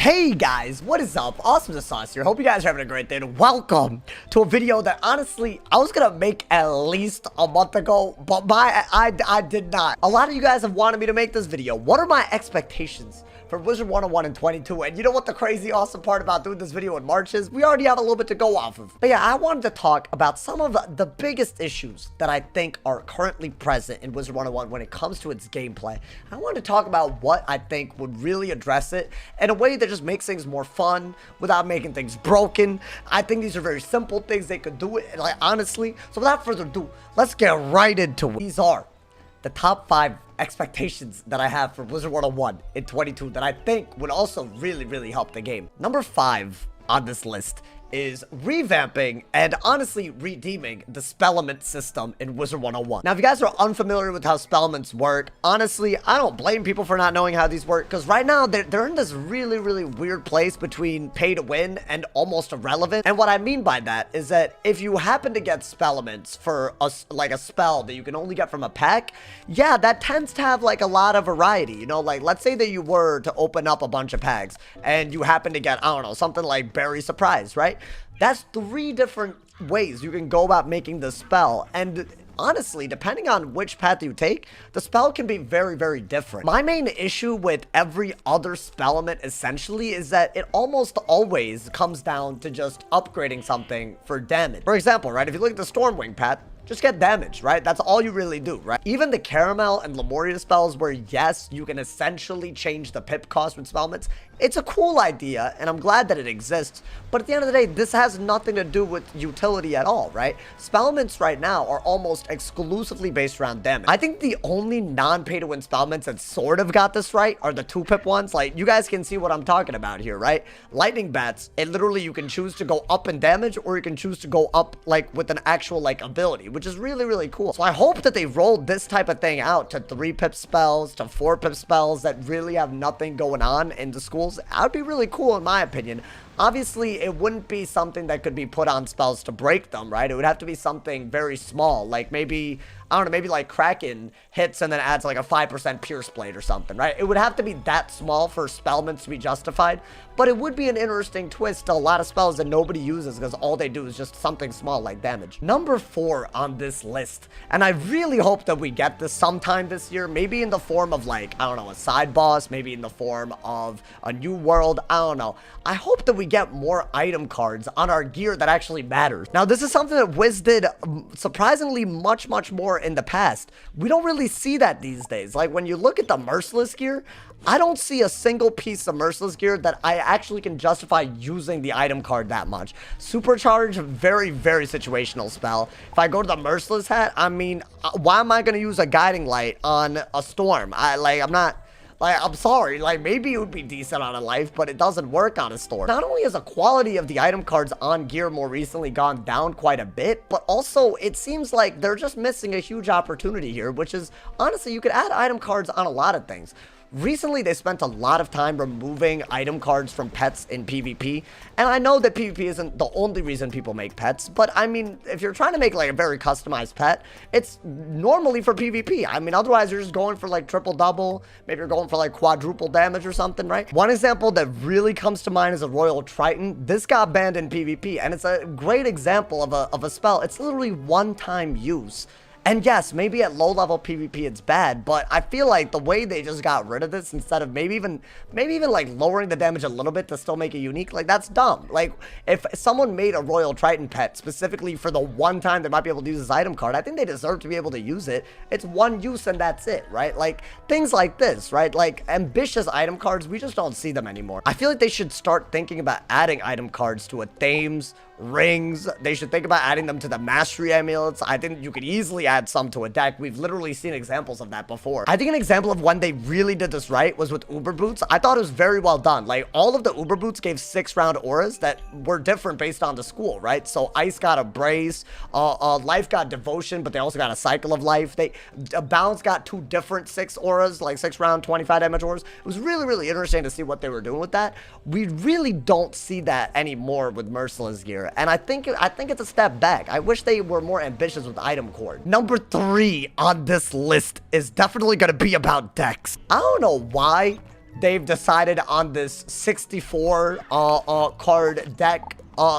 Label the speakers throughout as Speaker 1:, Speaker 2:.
Speaker 1: Hey guys, what is up? AwesomeTheSauce here. Hope you guys are having a great day and welcome to a video that honestly I was gonna make at least a month ago, but I did not. A lot of you guys have wanted me to make this video. What are my expectations for Wizard101 in 22? And you know what the crazy awesome part about doing this video in March is? We already have a little bit to go off of. But yeah, I wanted to talk about some of the biggest issues that I think are currently present in Wizard101 when it comes to its gameplay. I wanted to talk about what I think would really address it in a way that just makes things more fun without making things broken. I think these are very simple things they could do it, like, honestly. So without further ado, let's get right into it. These are the top 5 expectations that I have for Wizard101 in 22 that I think would also really help the game. Number 5 on this list is revamping and honestly redeeming the Spelmans system in Wizard101. Now, if you guys are unfamiliar with how Spelmans work, honestly, I don't blame people for not knowing how these work, because right now they're in this really weird place between pay to win and almost irrelevant. And what I mean by that is that if you happen to get Spelmans for a spell that you can only get from a pack, yeah, that tends to have like a lot of variety. You know, like let's say that you were to open up a bunch of packs and you happen to get, I don't know, something like Berry Surprise, right? That's 3 different ways you can go about making the spell, and honestly, depending on which path you take, the spell can be very different. My main issue with every other spell element essentially is that it almost always comes down to just upgrading something for damage. For example, right, if you look at the Stormwing path, just get damage, right? That's all you really do, right? Even the Caramel and Lemuria spells where, yes, you can essentially change the pip cost with Spelmans, it's a cool idea, and I'm glad that it exists, but at the end of the day, this has nothing to do with utility at all, right? Spelmans right now are almost exclusively based around damage. I think the only non-pay-to-win Spelmans that sort of got this right are the 2-pip ones. Like, you guys can see what I'm talking about here, right? Lightning Bats, it literally, you can choose to go up in damage, or you can choose to go up, like, with an actual, like, ability, which is really cool. So I hope that they rolled this type of thing out to 3-pip spells, to 4-pip spells that really have nothing going on in the schools. That would be really cool in my opinion. Obviously, it wouldn't be something that could be put on spells to break them, right? It would have to be something very small, like maybe, I don't know, maybe like Kraken hits and then adds like a 5% Pierce Blade or something, right? It would have to be that small for Spelmans to be justified, but it would be an interesting twist to a lot of spells that nobody uses because all they do is just something small like damage. Number 4 on this list, and I really hope that we get this sometime this year, maybe in the form of like, I don't know, a side boss, maybe in the form of a new world, I don't know. I hope that we get more item cards on our gear that actually matters. Now, this is something that Wiz did surprisingly much more in the past. We don't really see that these days. Like, when you look at the Merciless gear, I don't see a single piece of Merciless gear that I actually can justify using the item card that much. Supercharge, very situational spell. If I go to the Merciless hat, I mean, why am I going to use a Guiding Light on a Storm? I'm sorry, like, maybe it would be decent on a Life, but it doesn't work on a Storm. Not only has the quality of the item cards on gear more recently gone down quite a bit, but also it seems like they're just missing a huge opportunity here, which is, honestly, you could add item cards on a lot of things. Recently, they spent a lot of time removing item cards from pets in PvP, and I know that PvP isn't the only reason people make pets, but I mean, if you're trying to make like a very customized pet, it's normally for PvP. I mean, otherwise you're just going for like triple-double, maybe you're going for like quadruple damage or something, right? One example that really comes to mind is a Royal Triton. This got banned in PvP, and it's a great example of a spell. It's literally one-time use. And yes, maybe at low-level PvP it's bad, but I feel like the way they just got rid of this, instead of maybe even like lowering the damage a little bit to still make it unique, like that's dumb. Like, if someone made a Royal Triton pet specifically for the one time they might be able to use this item card, I think they deserve to be able to use it. It's one use and that's it, right? Like, things like this, right? Like, ambitious item cards, we just don't see them anymore. I feel like they should start thinking about adding item cards to a Thames, rings. They should think about adding them to the Mastery Amulets. I think you could easily add some to a deck. We've literally seen examples of that before. I think an example of when they really did this right was with Uber Boots. I thought it was very well done. Like, all of the Uber Boots gave 6-round auras that were different based on the school, right? So Ice got a Brace, Life got Devotion, but they also got a Cycle of Life. Balance got 2 different 6 auras, like 6-round 25 damage auras. It was really interesting to see what they were doing with that. We really don't see that anymore with Merciless gear. And I think it's a step back. I wish they were more ambitious with item cord. Number 3 on this list is definitely going to be about decks. I don't know why they've decided on this 64 card deck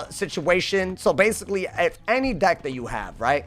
Speaker 1: situation. So basically, if any deck that you have, right,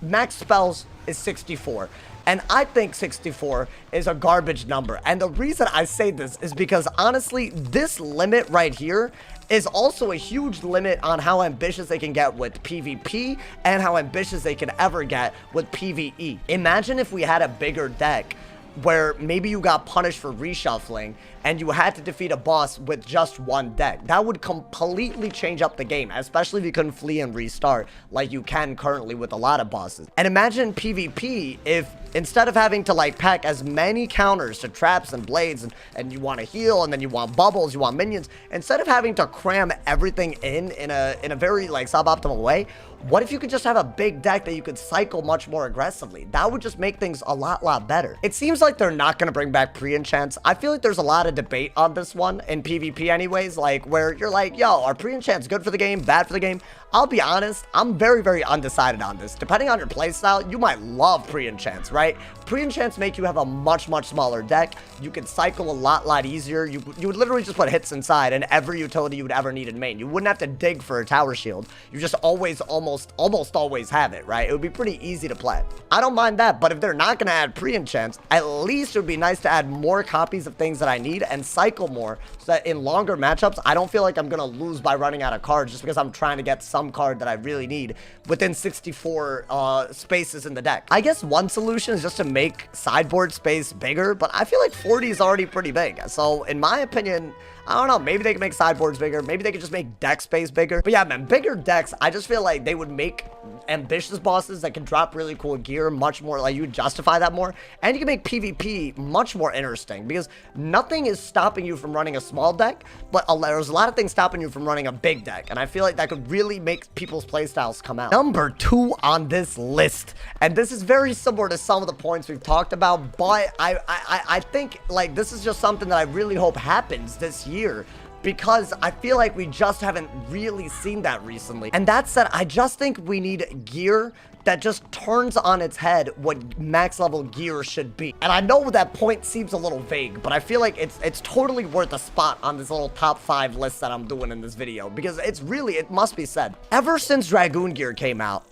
Speaker 1: max spells is 64. And I think 64 is a garbage number. And the reason I say this is because, honestly, this limit right here is also a huge limit on how ambitious they can get with PvP and how ambitious they can ever get with PvE. Imagine if we had a bigger deck where maybe you got punished for reshuffling and you had to defeat a boss with just one deck. That would completely change up the game, especially if you couldn't flee and restart like you can currently with a lot of bosses. And imagine PvP if instead of having to like pack as many counters to traps and blades and you want to heal and then you want bubbles, you want minions, instead of having to cram everything in a very like suboptimal way, what if you could just have a big deck that you could cycle much more aggressively? That would just make things a lot better. It seems like they're not going to bring back pre-enchants. I feel like there's a lot of debate on this one in PvP anyways, like where you're like, yo, are pre-enchants good for the game, bad for the game? I'll be honest, I'm very undecided on this. Depending on your playstyle, you might love pre-enchants, right? Pre-enchants make you have a much smaller deck. You can cycle a lot easier. You would literally just put hits inside and every utility you would ever need in main. You wouldn't have to dig for a tower shield. You just always, almost always have it, right? It would be pretty easy to play. I don't mind that, but if they're not going to add pre-enchants, at least it would be nice to add more copies of things that I need and cycle more so that in longer matchups, I don't feel like I'm going to lose by running out of cards just because I'm trying to get some card that I really need within 64 spaces in the deck. I guess one solution is just to make sideboard space bigger, but I feel like 40 is already pretty big. So in my opinion, I don't know, maybe they can make sideboards bigger, maybe they could just make deck space bigger. But yeah, man, bigger decks, I just feel like they would make ambitious bosses that can drop really cool gear much more, like you would justify that more, and you can make PvP much more interesting because nothing is stopping you from running a small deck, but there's a lot of things stopping you from running a big deck, and I feel like that could really make people's playstyles come out. Number 2 on this list, and this is very similar to some of the points we've talked about, but I think like this is just something that I really hope happens this year, because I feel like we just haven't really seen that recently. And that said, I just think we need gear that just turns on its head what max level gear should be. And I know that point seems a little vague, but I feel like it's totally worth a spot on this little top 5 list that I'm doing in this video, because it must be said, ever since Dragoon gear came out,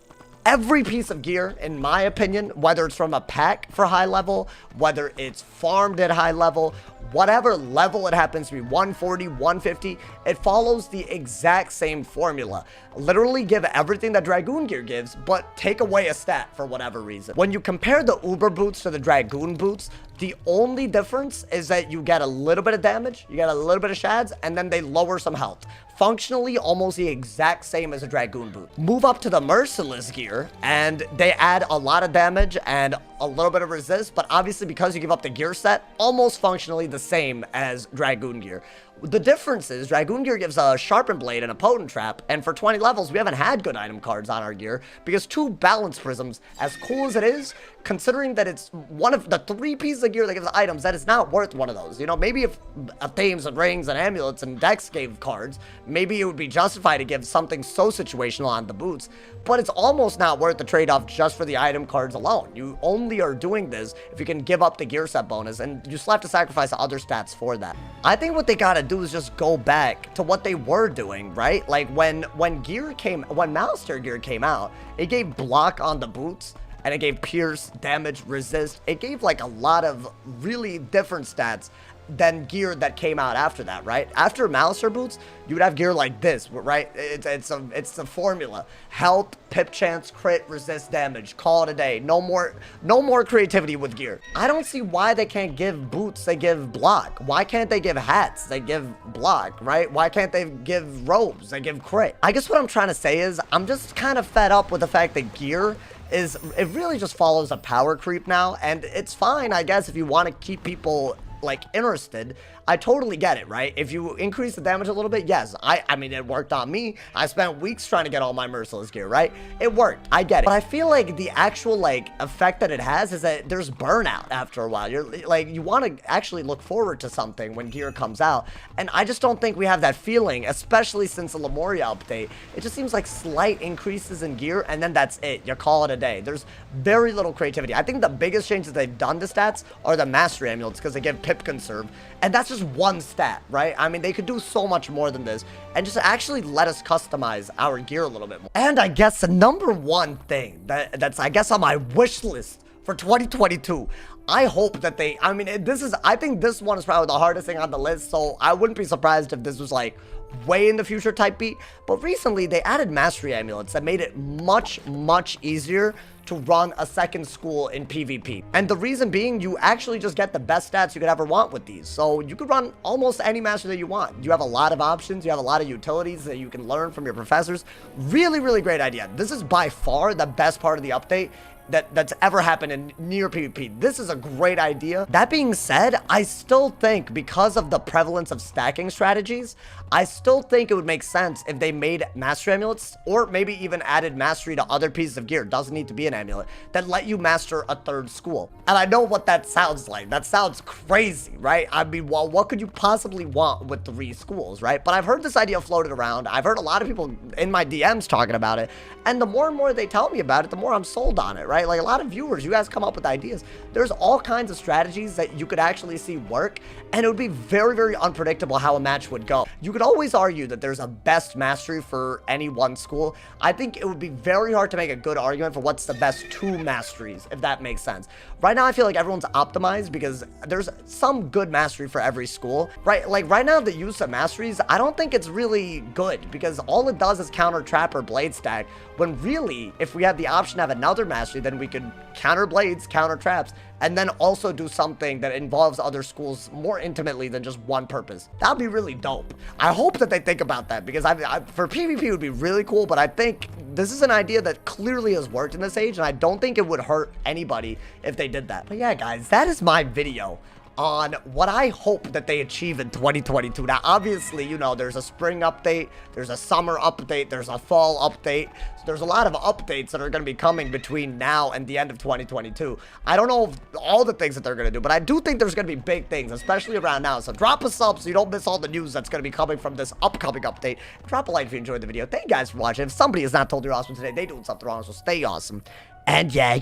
Speaker 1: every piece of gear, in my opinion, whether it's from a pack for high level, whether it's farmed at high level, whatever level it happens to be, 140, 150, it follows the exact same formula. Literally give everything that Dragoon gear gives, but take away a stat for whatever reason. When you compare the Uber boots to the Dragoon boots, the only difference is that you get a little bit of damage, you get a little bit of shads, and then they lower some health. Functionally, almost the exact same as a Dragoon boot. Move up to the Merciless gear, and they add a lot of damage and a little bit of resist, but obviously because you give up the gear set, almost functionally the same as Dragoon gear. The difference is Dragoon gear gives a sharpened blade and a potent trap, and for 20 levels we haven't had good item cards on our gear because 2 balance prisms, as cool as it is, considering that it's one of the 3 pieces of gear that gives items, that is not worth one of those. You know, maybe if themes and rings and amulets and decks gave cards, maybe it would be justified to give something so situational on the boots, but it's almost not worth the trade-off just for the item cards alone. You only are doing this if you can give up the gear set bonus, and you still have to sacrifice other stats for that. I think what they gotta do is just go back to what they were doing, right? Like when Master gear came out, it gave block on the boots, and it gave pierce, damage, resist. It gave like a lot of really different stats than gear that came out after that, right? After Malicer boots, you would have gear like this, right? It's a formula: health, pip chance, crit, resist, damage. Call it a day. No more creativity with gear. I don't see why they can't give boots, they give block. Why can't they give hats, they give block, right? Why can't they give robes, they give crit? I guess what I'm trying to say is I'm just kind of fed up with the fact that gear it really just follows a power creep now, and it's fine, I guess, if you want to keep people like interested. I totally get it, right? If you increase the damage a little bit, yes, I mean, it worked on me. I spent weeks trying to get all my Merciless gear, right? It worked. I get it. But I feel like the actual, like, effect that it has is that there's burnout after a while. You're, like, you want to actually look forward to something when gear comes out. And I just don't think we have that feeling, especially since the Lemuria update. It just seems like slight increases in gear, and then that's it. You call it a day. There's very little creativity. I think the biggest changes they've done to stats are the Mastery Amulets, because they give Pip Conserve. And that's just one stat, right? I mean, they could do so much more than this and just actually let us customize our gear a little bit more. And I guess the number one thing that's, I guess, on my wish list for 2022, I hope that they, I mean, I think this one is probably the hardest thing on the list, so I wouldn't be surprised if this was like way in the future type beat. But recently they added mastery amulets that made it much easier to run a second school in PvP. And the reason being, you actually just get the best stats you could ever want with these. So you could run almost any mastery that you want. You have a lot of options. You have a lot of utilities that you can learn from your professors. Really great idea. This is by far the best part of the update that's ever happened in near PvP. This is a great idea. That being said, I still think, because of the prevalence of stacking strategies, I still think it would make sense if they made mastery amulets, or maybe even added mastery to other pieces of gear. It doesn't need to be an amulet, that let you master a third school. And I know what that sounds like. That sounds crazy, right? I mean, well, what could you possibly want with 3 schools, right? But I've heard this idea floated around. I've heard a lot of people in my DMs talking about it, and the more and more they tell me about it, the more I'm sold on it, right? Like, a lot of viewers, you guys come up with ideas. There's all kinds of strategies that you could actually see work, and it would be very unpredictable how a match would go. You could always argue that there's a best mastery for any one school. I think it would be very hard to make a good argument for what's the best 2 masteries, if that makes sense. Right now, I feel like everyone's optimized because there's some good mastery for every school, right? Like, right now, the use of masteries, I don't think it's really good, because all it does is counter trap or blade stack, when really, if we had the option to have another mastery, then we could counter blades, counter traps, and then also do something that involves other schools more intimately than just one purpose. That'd be really dope. I hope that they think about that, because for PvP it would be really cool, but I think this is an idea that clearly has worked in this age, and I don't think it would hurt anybody if they did that. But yeah, guys, that is my video on what I hope that they achieve in 2022. Now, obviously, you know, there's a spring update, there's a summer update, there's a fall update. So there's a lot of updates that are going to be coming between now and the end of 2022. I don't know all the things that they're going to do, but I do think there's going to be big things, especially around now. So drop a sub so you don't miss all the news that's going to be coming from this upcoming update. Drop a like if you enjoyed the video. Thank you guys for watching. If somebody has not told you you're awesome today, they're doing something wrong, so stay awesome. And yeah.